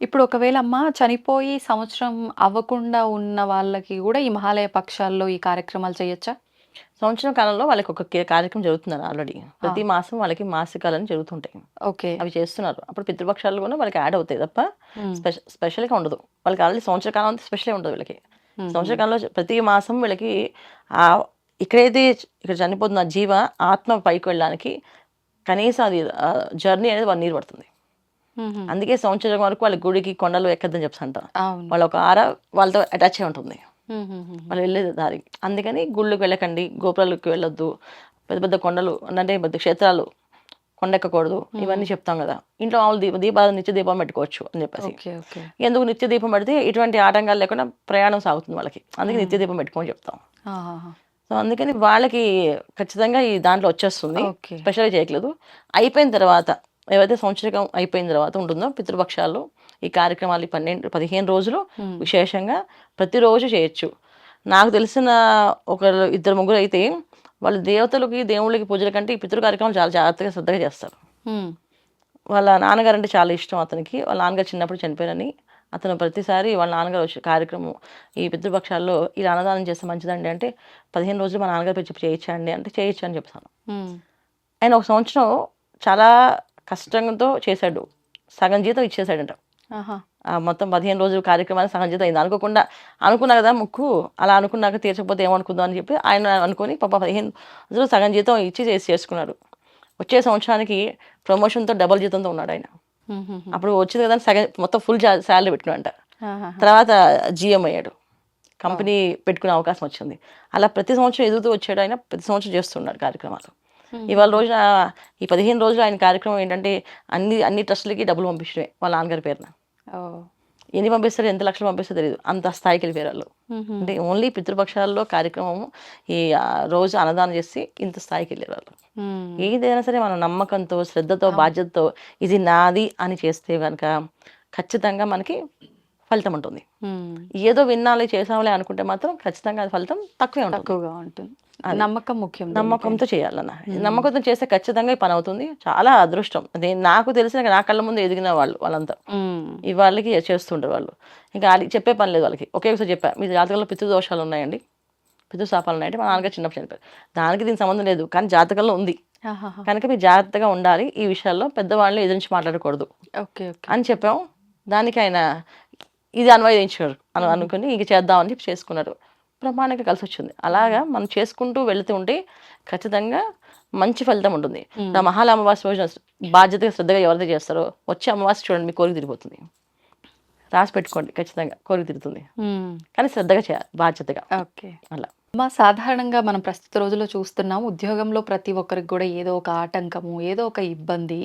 ఇప్పుడు ఒకవేళ అమ్మ చనిపోయి సంవత్సరం అవ్వకుండా ఉన్న వాళ్ళకి కూడా ఈ మహాలయ పక్షాల్లో ఈ కార్యక్రమాలు చేయొచ్చా? సంవత్సరం కాలంలో వాళ్ళకి ఒక కార్యక్రమం జరుగుతున్నారు ఆల్రెడీ. ప్రతి మాసం వాళ్ళకి మాసికాలని జరుగుతుంటాయి. ఓకే. అవి చేస్తున్నారు. అప్పుడు పితృపక్షాలు కూడా వాళ్ళకి యాడ్ అవుతాయి తప్ప స్పెషల్గా ఉండదు. వాళ్ళకి ఆల్రెడీ సంవత్సర కాలం అంతా స్పెషలే ఉండదు వీళ్ళకి. సంవత్సర కాలంలో ప్రతి మాసం వీళ్ళకి ఇక్కడైతే ఇక్కడ చనిపోతున్న జీవ ఆత్మ పైకి వెళ్ళడానికి కనీసం అది జర్నీ అనేది 1 year పడుతుంది. అందుకే సంవత్సరం వరకు వాళ్ళ గుడికి కొండలు ఎక్కద్దని చెప్తాంటారు. వాళ్ళ ఒక వాళ్ళతో అటాచ్ అయి ఉంటుంది వాళ్ళు వెళ్ళేది దారి. అందుకని గుళ్ళకి వెళ్ళకండి, గోపురాలకు వెళ్ళొద్దు, పెద్ద పెద్ద కొండలు అంటే పెద్ద క్షేత్రాలు కొండెక్కకూడదు, ఇవన్నీ చెప్తాం కదా. ఇంట్లో మామూలు దీపాలు నిత్య దీపం పెట్టుకోవచ్చు అని చెప్పేసి. ఎందుకు నిత్య దీపం పెడితే ఇటువంటి ఆటంకాలు లేకుండా ప్రయాణం సాగుతుంది వాళ్ళకి. అందుకే నిత్య దీపం పెట్టుకోని చెప్తాం. సో అందుకని వాళ్ళకి ఖచ్చితంగా ఈ దాంట్లో వచ్చేస్తుంది. స్పెషల్గా చేయట్లేదు. అయిపోయిన తర్వాత ఏవైతే సంవత్సరం అయిపోయిన తర్వాత ఉంటుందో పితృపక్షాల్లో ఈ కార్యక్రమాలు 15 రోజులు విశేషంగా ప్రతిరోజు చేయొచ్చు. నాకు తెలిసిన 2-3 అయితే వాళ్ళు దేవతలకి దేవుళ్ళకి పూజల కంటే ఈ పితృ కార్యక్రమాలు చాలా జాగ్రత్తగా శ్రద్ధగా చేస్తారు. వాళ్ళ నాన్నగారు అంటే చాలా ఇష్టం అతనికి. వాళ్ళ నాన్నగారు చిన్నప్పుడు చనిపోయారని అతను ప్రతిసారి వాళ్ళ నాన్నగారు వచ్చే కార్యక్రమం ఈ పితృపక్షాల్లో ఇలా అన్నదానం చేస్తే మంచిదండి అంటే 15 రోజులు మా నాన్నగారు చెప్పి చేయొచ్చండి అంటే చేయొచ్చు అని చెప్తాను. ఆయన ఒక సంవత్సరం చాలా కష్టంతో చేశాడు. సగం జీతం ఇచ్చేసాడంట. మొత్తం 15 రోజులు కార్యక్రమానికి సగం జీతం అయింది. అనుకున్నా కదా ముక్కు, అలా అనుకున్నాక తీర్చకపోతే ఏమనుకుందాం అని చెప్పి ఆయన అనుకుని పాప 15 రోజులు సగం జీతం ఇచ్చి చేసుకున్నాడు. వచ్చే సంవత్సరానికి ప్రమోషన్తో డబుల్ జీతంతో ఉన్నాడు ఆయన. అప్పుడు వచ్చింది కదా సగం మొత్తం ఫుల్ శాలరీ పెట్టుకున్నాడంట. తర్వాత GM అయ్యాడు, కంపెనీ పెట్టుకునే అవకాశం వచ్చింది. అలా ప్రతి సంవత్సరం ఎదుగుతూ వచ్చాడు ఆయన. ప్రతి సంవత్సరం చేస్తున్నాడు కార్యక్రమాలు. ఇవాళ రోజున ఈ 15 రోజులు ఆయన కార్యక్రమం ఏంటంటే అన్ని ట్రస్టులకి డబ్బులు పంపించడమే వాళ్ళ నాన్నగారి పేరున. ఎన్ని పంపిస్తారు, ఎంత లక్షలు పంపిస్తారో తెలియదు, అంత స్థాయికి వెళ్ళిపోయారు వాళ్ళు. అంటే ఓన్లీ పితృపక్షాల్లో కార్యక్రమం ఈ రోజు అన్నదానం చేసి ఇంత స్థాయికి వెళ్ళారు వాళ్ళు. ఏదైనా సరే మనం నమ్మకంతో, శ్రద్ధతో, బాధ్యతతో ఇది నాది అని చేస్తే కనుక ఖచ్చితంగా మనకి ఫలితం ఉంటుంది. ఏదో విన్నాలే చేసాంలే అనుకుంటే మాత్రం ఖచ్చితంగా అది ఫలితం తక్కువగా ఉంటుంది. నమ్మకం ముఖ్యం. నమ్మకంతో చేయాలన్న. నమ్మకంతో చేస్తే ఖచ్చితంగా ఈ పని అవుతుంది. చాలా అదృష్టం. అదే నాకు తెలిసిన నా కళ్ళ ముందు ఎదిగిన వాళ్ళంతా ఈ వాళ్ళకి చేస్తుంటారు వాళ్ళు. ఇంకా చెప్పే పని లేదు వాళ్ళకి. ఒకసారి చెప్పా, మీ జాతకంలో పితృదోషాలు ఉన్నాయండి, పితృశాపాలు ఉన్నాయంటే మా నాన్నగారు చిన్నప్పుడు చనిపోయారు. దానికి దీనికి సంబంధం లేదు, కానీ జాతకంలో ఉంది కనుక మీరు జాగ్రత్తగా ఉండాలి. ఈ విషయాల్లో పెద్దవాళ్ళు ఎదురించి మాట్లాడకూడదు అని చెప్పాం. దానికి ఆయన ఇది అన్వయించారు అనుకుని ఇంక చేద్దామని చెప్పి చేసుకున్నారు. ప్రమాణంగా కలిసి వచ్చింది. అలాగా మనం చేసుకుంటూ వెళుతూ ఉంటే ఖచ్చితంగా మంచి ఫలితం ఉంటుంది. నా మహాల అమావాస్య రోజున బాధ్యతగా శ్రద్ధగా ఎవరైతే చేస్తారో వచ్చే అమావాస్య చూడండి మీ కోరిక తిరిగిపోతుంది. రాసి పెట్టుకోండి, ఖచ్చితంగా కోరిక తిరుగుతుంది. కానీ శ్రద్ధగా చేయాలి, బాధ్యతగా. అలా సాధారణంగా మనం ప్రస్తుత రోజుల్లో చూస్తున్నాం, ఉద్యోగంలో ప్రతి ఒక్కరికి కూడా ఏదో ఒక ఆటంకము, ఏదో ఒక ఇబ్బంది.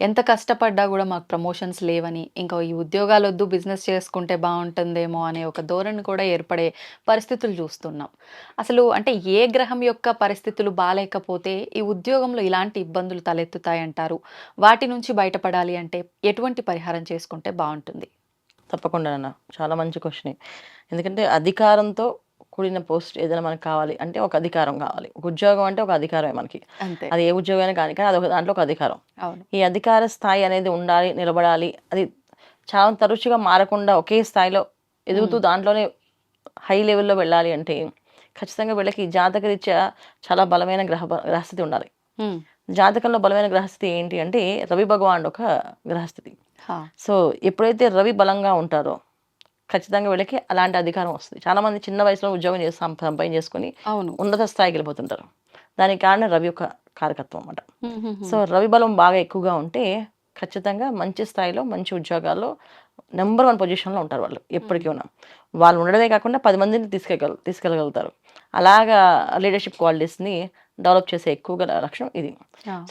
ఎంత కష్టపడ్డా కూడా మాకు ప్రమోషన్స్ లేవని, ఇంకా ఈ ఉద్యోగాలు వద్దు బిజినెస్ చేసుకుంటే బాగుంటుందేమో అనే ఒక ధోరణి కూడా ఏర్పడే పరిస్థితులు చూస్తున్నాం. అసలు అంటే ఏ గ్రహం యొక్క పరిస్థితులు బాగాలేకపోతే ఈ ఉద్యోగంలో ఇలాంటి ఇబ్బందులు తలెత్తుతాయంటారు? వాటి నుంచి బయటపడాలి అంటే ఎటువంటి పరిహారం చేసుకుంటే బాగుంటుంది? తప్పకుండా అన్న, చాలా మంచి క్వశ్చన్. ఎందుకంటే అధికారంతో కూడిన పోస్ట్ ఏదైనా మనకు కావాలి అంటే ఒక అధికారం కావాలి. ఒక ఉద్యోగం అంటే ఒక అధికారమే మనకి. అది ఏ ఉద్యోగమైనా కానీ అది దాంట్లో ఒక అధికారం. ఈ అధికార స్థాయి అనేది ఉండాలి, నిలబడాలి. అది చాలా తరచుగా మారకుండా ఒకే స్థాయిలో ఎదుగుతూ దాంట్లోనే హై లెవెల్లో వెళ్ళాలి అంటే ఖచ్చితంగా వీళ్ళకి జాతకరీత్యా చాలా బలమైన గ్రహస్థితి ఉండాలి. జాతకంలో బలమైన గ్రహస్థితి ఏంటి అంటే రవి భగవానుడు ఒక గ్రహస్థితి. సో ఎప్పుడైతే రవి బలంగా ఉంటారో ఖచ్చితంగా వీళ్ళకి అలాంటి అధికారం వస్తుంది. చాలా మంది చిన్న వయసులో ఉద్యోగం చేసి సంపాదన చేసుకుని ఉన్నత స్థాయికి వెళ్ళిపోతుంటారు. దానికి కారణం రవి యొక్క కారకత్వం అన్నమాట. సో రవి బలం బాగా ఎక్కువగా ఉంటే ఖచ్చితంగా మంచి స్థాయిలో మంచి ఉద్యోగాల్లో నెంబర్ 1 పొజిషన్లో ఉంటారు వాళ్ళు. ఎప్పటికీ ఉన్నా వాళ్ళు ఉండడమే కాకుండా 10 మందిని తీసుకెళ్ళగలుగుతారు. అలాగా లీడర్షిప్ క్వాలిటీస్ని డెవలప్ చేసే ఎక్కువగా లక్షణం ఇది.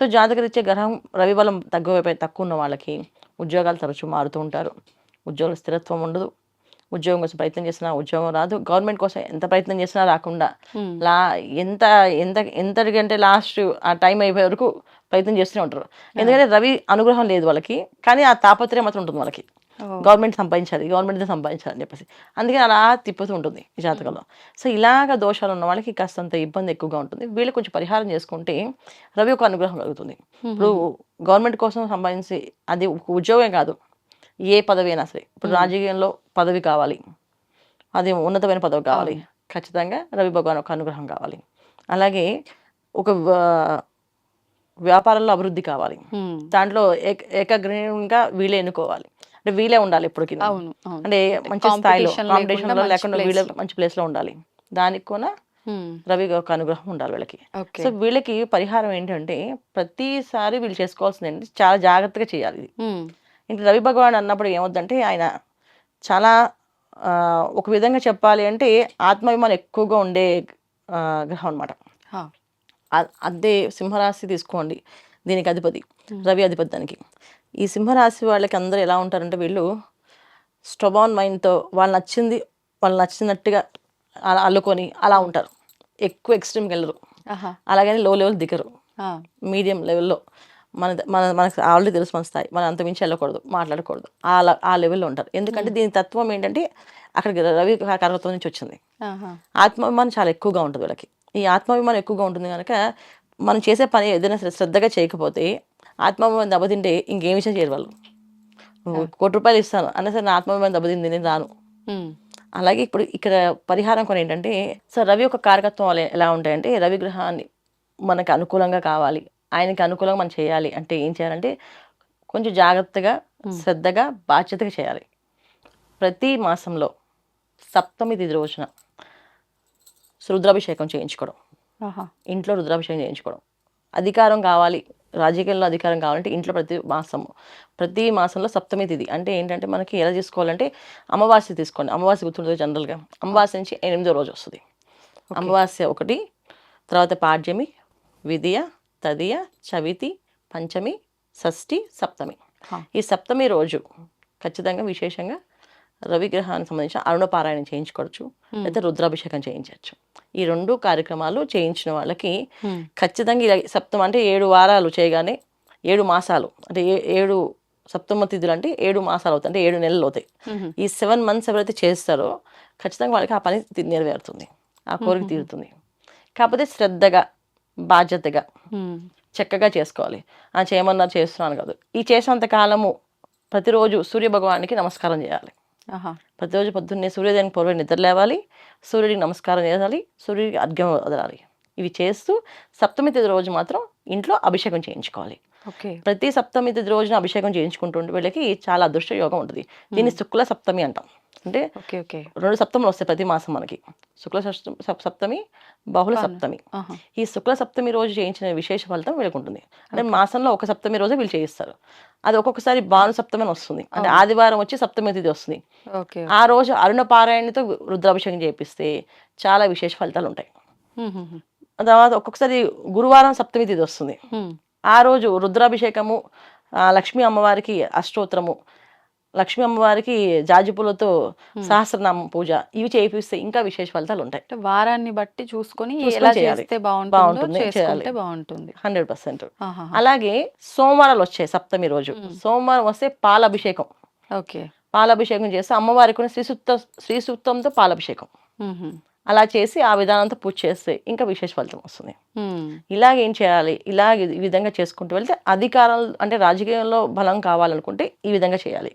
సో జాతకరీత్యా గ్రహం రవి బలం తక్కువ ఉన్న వాళ్ళకి ఉద్యోగాలు తరచూ మారుతూ ఉంటారు. ఉద్యోగ స్థిరత్వం ఉండదు. ఉద్యోగం కోసం ప్రయత్నం చేసినా ఉద్యోగం రాదు. గవర్నమెంట్ కోసం ఎంత ప్రయత్నం చేసినా రాకుండా ఎంతకంటే లాస్ట్ ఆ టైం అయిపోయే వరకు ప్రయత్నం చేస్తూనే ఉంటారు. ఎందుకంటే రవి అనుగ్రహం లేదు వాళ్ళకి, కానీ ఆ తాపత్రయం మాత్రం ఉంటుంది వాళ్ళకి. గవర్నమెంట్ సంపాదించాలి అని చెప్పేసి అందుకని అలా తిప్పుతూ ఉంటుంది ఈ జాతకంలో. సో ఇలాగ దోషాలు ఉన్న వాళ్ళకి కాస్తంత ఇబ్బంది ఎక్కువగా ఉంటుంది. వీళ్ళు కొంచెం పరిహారం చేసుకుంటే రవి ఒక అనుగ్రహం కలుగుతుంది. ఇప్పుడు గవర్నమెంట్ కోసం సంపాదించి అది ఉద్యోగమే కాదు, ఏ పదవి అయినా సరే. ఇప్పుడు రాజకీయంలో పదవి కావాలి, అది ఉన్నతమైన పదవి కావాలి, ఖచ్చితంగా రవి భగవాన్ ఒక అనుగ్రహం కావాలి. అలాగే ఒక వ్యాపారంలో అభివృద్ధి కావాలి, దాంట్లో ఏకగ్రీవంగా వీళ్ళే ఎన్నుకోవాలి, అంటే వీళ్ళే ఉండాలి ఎప్పటికీ, అవును అంటే మంచి స్థాయిలో కాంపిటీషన్లో లేకుండా వీళ్ళే మంచి ప్లేస్లో ఉండాలి. దానికి కూడా రవి ఒక అనుగ్రహం ఉండాలి వీళ్ళకి. సో వీళ్ళకి పరిహారం ఏంటంటే ప్రతిసారి వీళ్ళు చేసుకోవాల్సింది ఏంటి, చాలా జాగ్రత్తగా చేయాలి ఇది. ఇంక రవి భగవాన్ అన్నప్పుడు ఏమవుద్దంటే ఆయన చాలా ఒక విధంగా చెప్పాలి అంటే ఆత్మాభిమానం ఎక్కువగా ఉండే గ్రహం అనమాట. అదే సింహరాశి తీసుకోండి, దీనికి అధిపతి రవి అధిపతి దానికి. ఈ సింహరాశి వాళ్ళకి అందరూ ఎలా ఉంటారంటే వీళ్ళు స్టబాన్ మైండ్తో వాళ్ళు నచ్చినట్టుగా అలా అల్లుకొని అలా ఉంటారు, ఎక్కువ ఎక్స్ట్రీమ్కి వెళ్ళరు, అలాగని లో లెవెల్ దిగరు, మీడియం లెవెల్లో మనకు ఆల్రెడీ తెలుసు మన స్థాయి, మనం అంత మించి వెళ్ళకూడదు, మాట్లాడకూడదు, ఆ లెవెల్లో ఉంటారు. ఎందుకంటే దీని తత్వం ఏంటంటే అక్కడికి రవి కారకత్వం నుంచి వచ్చింది. ఆత్మాభిమానం చాలా ఎక్కువగా ఉంటుంది వీళ్ళకి. ఈ ఆత్మాభిమానం ఎక్కువగా ఉంటుంది కనుక మనం చేసే పని ఏదైనా శ్రద్ధగా చేయకపోతే ఆత్మాభిమానం దెబ్బతింటే ఇంకేం విషయం చేయరు వాళ్ళు. ₹1,00,00,000 ఇస్తాను అన్న సరే నా ఆత్మాభిమానం దెబ్బతింది, నేను రాను. అలాగే ఇప్పుడు ఇక్కడ పరిహారం కొన్ని ఏంటంటే, సో రవి యొక్క కారకత్వం ఎలా ఉంటాయంటే, రవి గ్రహాన్ని మనకు అనుకూలంగా కావాలి, ఆయనకి అనుకూలంగా మనం చేయాలి అంటే ఏం చేయాలంటే కొంచెం జాగ్రత్తగా శ్రద్ధగా బాధ్యతగా చేయాలి. ప్రతి మాసంలో సప్తమి తిథి రోజున రుద్రాభిషేకం చేయించుకోవడం, ఇంట్లో రుద్రాభిషేకం చేయించుకోవడం. అధికారం కావాలి, రాజకీయాల్లో అధికారం కావాలంటే ఇంట్లో ప్రతి మాసంలో సప్తమి తిథి అంటే ఏంటంటే మనకి ఎలా తీసుకోవాలంటే అమావాస్య తీసుకోండి. అమావాస్య గుర్తుంటుంది జనరల్గా, అమావాస్య నుంచి 8వ రోజు వస్తుంది. అమావాస్య 1, తర్వాత పాడ్యమి, విదియ, తదియ, చవితి, పంచమి, షష్ఠి, సప్తమి. ఈ సప్తమి రోజు ఖచ్చితంగా విశేషంగా రవిగ్రహానికి సంబంధించిన అరుణపారాయణం చేయించుకోవచ్చు, లేదా రుద్రాభిషేకం చేయించవచ్చు. ఈ 2 కార్యక్రమాలు చేయించిన వాళ్ళకి ఖచ్చితంగా ఇలా సప్తమ అంటే 7 వారాలు చేయగానే 7 మాసాలు అంటే 7 సప్తమ తిథులు అంటే 7 మాసాలు అవుతాయి, అంటే 7 నెలలు అవుతాయి. ఈ 7 మంత్స్ ఎవరైతే చేస్తారో ఖచ్చితంగా వాళ్ళకి ఆ పని నెరవేరుతుంది, ఆ కోరిక తీరుతుంది. కాకపోతే శ్రద్ధగా బాధ్యతగా చక్కగా చేసుకోవాలి. చేయమన్నారు చేస్తున్నాను కాదు. ఈ చేసినంత కాలము ప్రతిరోజు సూర్య భగవానికి నమస్కారం చేయాలి. ప్రతిరోజు పొద్దున్నే సూర్యోదయానికి పూర్వం నిద్ర లేవాలి, సూర్యుడికి నమస్కారం చేయాలి, సూర్యుడికి అర్ఘ్యం వదలాలి. ఇవి చేస్తూ సప్తమి తిథి రోజు మాత్రం ఇంట్లో అభిషేకం చేయించుకోవాలి. ప్రతి సప్తమి తిథి రోజున అభిషేకం చేయించుకుంటుంటే వీళ్ళకి చాలా అదృష్ట యోగం ఉంటుంది. దీన్ని శుక్ల సప్తమి అంటాం. అంటే 2 సప్తములు వస్తాయి ప్రతి మాసం మనకి, శుక్ల సప్తమి, బహుళ సప్తమి. ఈ శుక్ల సప్తమి రోజు చేయించిన విశేష ఫలితం వీళ్ళకి ఉంటుంది. అంటే మాసంలో ఒక సప్తమి రోజు వీళ్ళు చేయిస్తారు. అది ఒక్కొక్కసారి భాను సప్తమి అని వస్తుంది, అంటే ఆదివారం వచ్చి సప్తమి తిథి వస్తుంది. ఆ రోజు అరుణ పారాయణతో రుద్రాభిషేకం చేపిస్తే చాలా విశేష ఫలితాలు ఉంటాయి. తర్వాత ఒక్కొక్కసారి గురువారం సప్తమి తిథి వస్తుంది, ఆ రోజు రుద్రాభిషేకము, లక్ష్మీ అమ్మవారికి అష్టోత్తరము, లక్ష్మీ అమ్మవారికి జాజిపూలతో సహస్రనామం పూజ, ఇవి చేయిస్తే ఇంకా విశేష ఫలితాలు ఉంటాయి. వారాన్ని బట్టి చూసుకొని ఎలా చేస్తే బాగుంటుంది 100%. అలాగే సోమవారాలు వచ్చాయి సప్తమి రోజు, సోమవారం వస్తే పాలాభిషేకం. పాలాభిషేకం చేస్తే అమ్మవారికి శ్రీ సూక్తంతో పాలాభిషేకం అలా చేసి ఆ విధానంతో పూజ చేస్తే ఇంకా విశేష ఫలితం వస్తుంది. ఇలాగేం చేయాలి, ఈ విధంగా చేసుకుంటూ వెళ్తే అధికారాలు అంటే రాజకీయంలో బలం కావాలనుకుంటే ఈ విధంగా చేయాలి.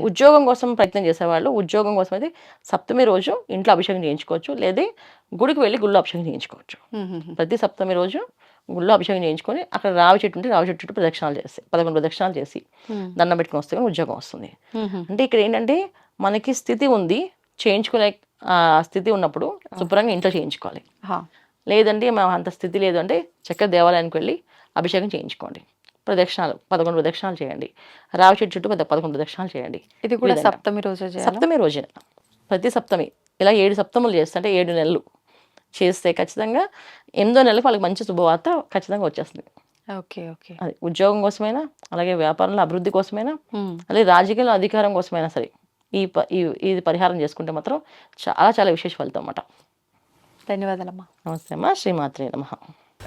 ఉద్యోగం కోసం ప్రయత్నం చేసేవాళ్ళు ఉద్యోగం కోసం అయితే సప్తమి రోజు ఇంట్లో అభిషేకం చేయించుకోవచ్చు, లేదా గుడికి వెళ్ళి గుళ్ళో అభిషేకం చేయించుకోవచ్చు. ప్రతి సప్తమి రోజు గుళ్ళో అభిషేకం చేయించుకొని అక్కడ రావి చెట్టు ఉంటే రావి చెట్టు చుట్టూ ప్రదక్షిణాలు చేసి 11 ప్రదక్షిణాలు చేసి దండం పెట్టుకుని వస్తే కానీ ఉద్యోగం వస్తుంది. అంటే ఇక్కడ ఏంటంటే మనకి స్థితి ఉంది, చేయించుకునే స్థితి ఉన్నప్పుడు శుభ్రంగా ఇంట్లో చేయించుకోవాలి. లేదంటే మనం అంత స్థితి లేదు అంటే చక్కగా దేవాలయానికి వెళ్ళి అభిషేకం చేయించుకోండి. ప్రదక్షిణాలు 11 ప్రదక్షిణాలు చేయండి, రావి చెట్టు చుట్టూ 11 ప్రదక్షిణాలు చేయండి. ఇది కూడా సప్తమి రోజే ప్రతి సప్తమి ఇలా 7 సప్తములు చేస్తే అంటే 7 నెలలు చేస్తే ఖచ్చితంగా 8వ నెలకు వాళ్ళకి మంచి శుభవార్త ఖచ్చితంగా వచ్చేస్తుంది. అది ఉద్యోగం కోసమైనా, అలాగే వ్యాపారంలో అభివృద్ధి కోసమైనా, అలాగే రాజకీయంలో అధికారం కోసమైనా సరే ఈ పరిహారం చేసుకుంటే మాత్రం చాలా చాలా విశేష ఫలితం అన్నమాట. ధన్యవాదాలమ్మా. నమస్తే అమ్మా. శ్రీమాత్రే నమః.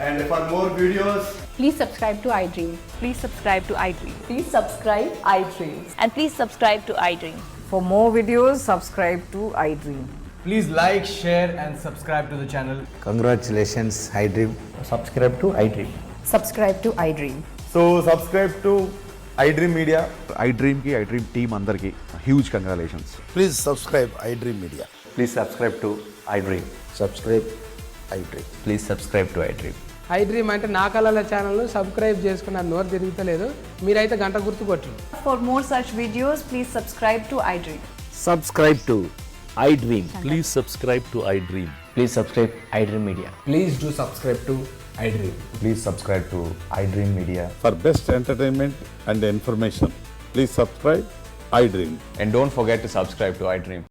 And for more videos, please subscribe to iDream. Please subscribe to iDream. Please subscribe iDream. And please subscribe to iDream. For more videos, subscribe to iDream. please like, share and subscribe to the channel. Congratulations, iDream. Subscribe to iDream. Subscribe to iDream. So subscribe to iDream Media. iDream team andarki huge congratulations. Please subscribe iDream Media. Please subscribe to iDream. Subscribe iDream. Please subscribe to iDream. I dream అంటే నా కళల ఛానల్ను subscribe చేసుకున్న నోరు తిరుగుతలేదు, మీరైతే గంట గుర్తు కొట్టండి. For more such videos, please subscribe to iDream. Subscribe to iDream. Please subscribe to iDream. Please subscribe iDream Media. Please do subscribe to iDream. Please subscribe to iDream Media. For best entertainment and information, please subscribe iDream. And don't forget to subscribe to iDream.